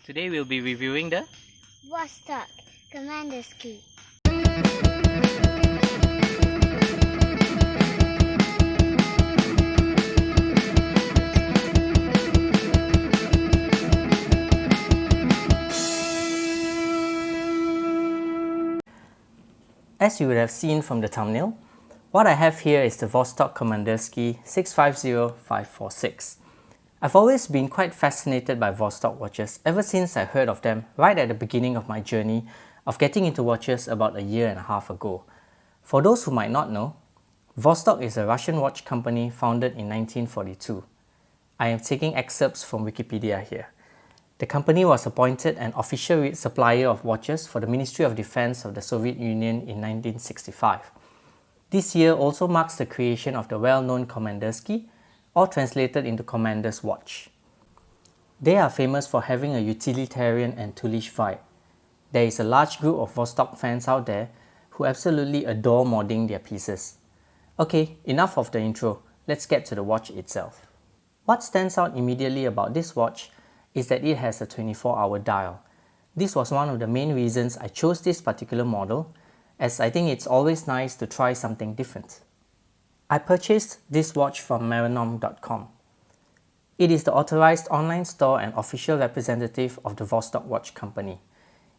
Today we'll be reviewing the Vostok Komandirskie. As you would have seen from the thumbnail, what I have here is the Vostok Komandirskie 650546. I've always been quite fascinated by Vostok watches ever since I heard of them right at the beginning of my journey of getting into watches about a year and a half ago. For those who might not know, Vostok is a Russian watch company founded in 1942. I am taking excerpts from Wikipedia here. The company was appointed an official supplier of watches for the Ministry of Defense of the Soviet Union in 1965. This year also marks the creation of the well-known Komandirskie, or translated into Commander's Watch. They are famous for having a utilitarian and toolish vibe. There is a large group of Vostok fans out there who absolutely adore modding their pieces. Okay, enough of the intro, let's get to the watch itself. What stands out immediately about this watch is that it has a 24-hour dial. This was one of the main reasons I chose this particular model, as I think it's always nice to try something different. I purchased this watch from Maranom.com. It is the authorized online store and official representative of the Vostok Watch Company.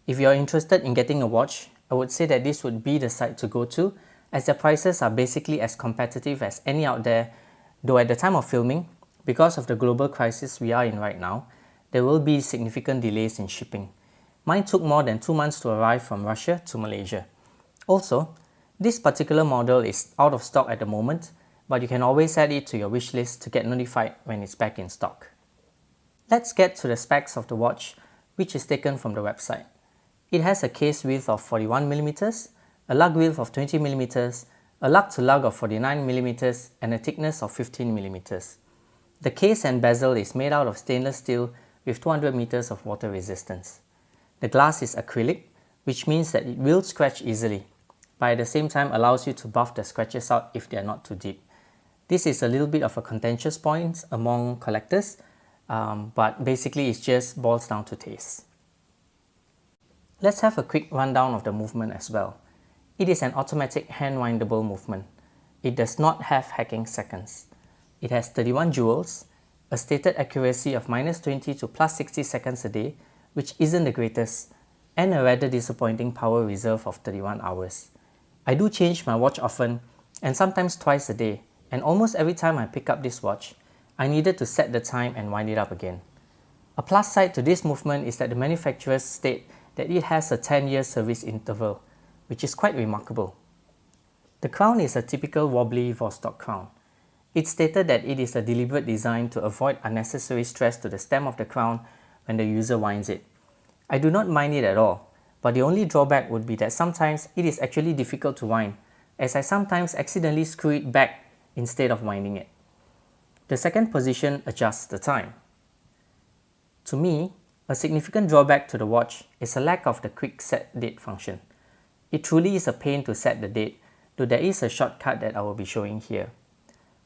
If you are interested in getting a watch, I would say that this would be the site to go to, as the prices are basically as competitive as any out there, though at the time of filming, because of the global crisis we are in right now, there will be significant delays in shipping. Mine took more than 2 months to arrive from Russia to Malaysia. Also, this particular model is out of stock at the moment, but you can always add it to your wish list to get notified when it's back in stock. Let's get to the specs of the watch, which is taken from the website. It has a case width of 41mm, a lug width of 20mm, a lug to lug of 49mm, and a thickness of 15mm. The case and bezel is made out of stainless steel with 200 meters of water resistance. The glass is acrylic, which means that it will scratch easily, but at the same time allows you to buff the scratches out if they are not too deep. This is a little bit of a contentious point among collectors, but basically it just boils down to taste. Let's have a quick rundown of the movement as well. It is an automatic hand-windable movement. It does not have hacking seconds. It has 31 jewels, a stated accuracy of -20 to +60 seconds a day, which isn't the greatest, and a rather disappointing power reserve of 31 hours. I do change my watch often, and sometimes twice a day, and almost every time I pick up this watch, I needed to set the time and wind it up again. A plus side to this movement is that the manufacturers state that it has a 10-year service interval, which is quite remarkable. The crown is a typical wobbly Vostok crown. It's stated that it is a deliberate design to avoid unnecessary stress to the stem of the crown when the user winds it. I do not mind it at all, but the only drawback would be that sometimes it is actually difficult to wind, as I sometimes accidentally screw it back instead of winding it. The second position adjusts the time. To me, a significant drawback to the watch is a lack of the quick set date function. It truly is a pain to set the date, though there is a shortcut that I will be showing here.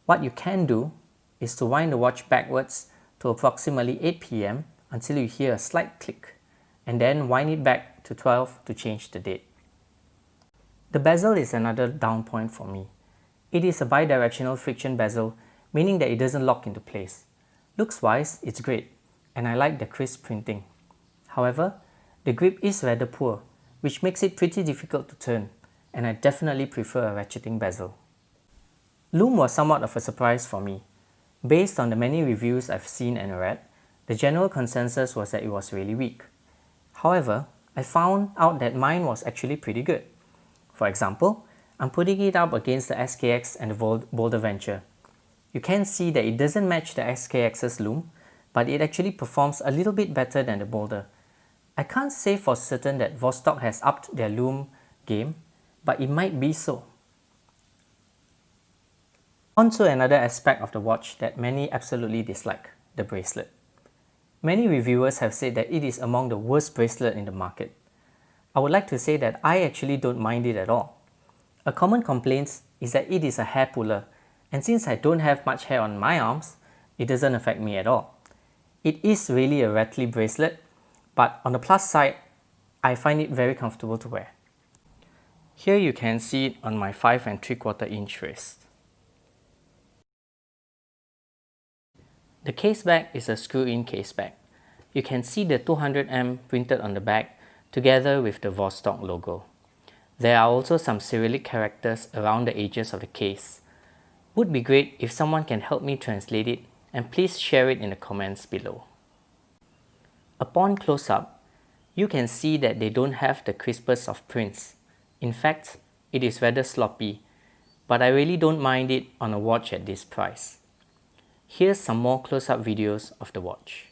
What you can do is to wind the watch backwards to approximately 8 PM until you hear a slight click, and then wind it back to 12 to change the date. The bezel is another down point for me. It is a bidirectional friction bezel, meaning that it doesn't lock into place. Looks wise, it's great, and I like the crisp printing. However, the grip is rather poor, which makes it pretty difficult to turn, and I definitely prefer a ratcheting bezel. Lume was somewhat of a surprise for me. Based on the many reviews I've seen and read, the general consensus was that it was really weak. However, I found out that mine was actually pretty good. For example, I'm putting it up against the SKX and the Boulder Venture. You can see that it doesn't match the SKX's lume, but it actually performs a little bit better than the Boulder. I can't say for certain that Vostok has upped their lume game, but it might be so. On to another aspect of the watch that many absolutely dislike, the bracelet. Many reviewers have said that it is among the worst bracelet in the market. I would like to say that I actually don't mind it at all. A common complaint is that it is a hair puller, and since I don't have much hair on my arms, it doesn't affect me at all. It is really a rattly bracelet, but on the plus side, I find it very comfortable to wear. Here you can see it on my 5 3/4 inch wrist. The Caseback is a screw-in caseback. You can see the 200M printed on the back together with the Vostok logo. There are also some Cyrillic characters around the edges of the case. Would be great if someone can help me translate it, and please share it in the comments below. Upon close-up, you can see that they don't have the crispest of prints. In fact, it is rather sloppy, but I really don't mind it on a watch at this price. Here's some more close-up videos of the watch.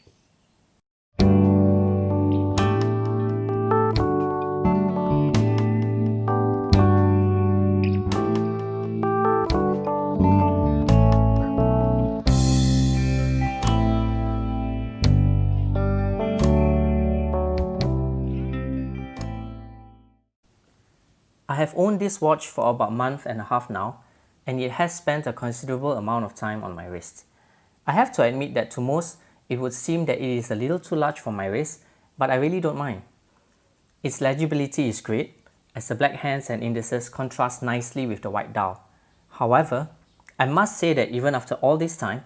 I have owned this watch for about a month and a half now, and it has spent a considerable amount of time on my wrist. I have to admit that to most, it would seem that it is a little too large for my wrist, but I really don't mind. Its legibility is great, as the black hands and indices contrast nicely with the white dial. However, I must say that even after all this time,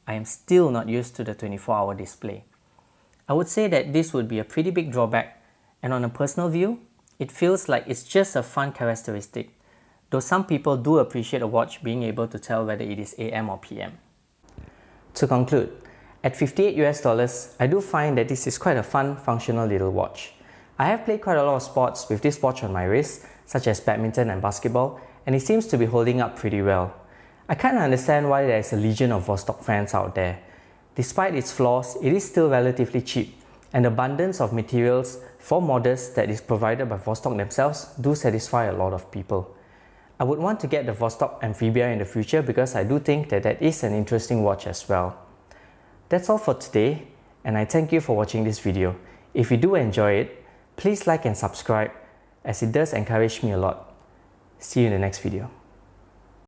I am still not used to the 24-hour display. I would say that this would be a pretty big drawback, and on a personal view, it feels like it's just a fun characteristic, though some people do appreciate a watch being able to tell whether it is AM or PM. To conclude, at $58 I do find that this is quite a fun, functional little watch. I have played quite a lot of sports with this watch on my wrist, such as badminton and basketball, and it seems to be holding up pretty well. I kinda understand why there is a legion of Vostok fans out there. Despite its flaws, it is still relatively cheap, and the abundance of materials for models that is provided by Vostok themselves do satisfy a lot of people. I would want to get the Vostok Amphibia in the future because I do think that that is an interesting watch as well. That's all for today, and I thank you for watching this video. If you do enjoy it, please like and subscribe, as it does encourage me a lot. See you in the next video.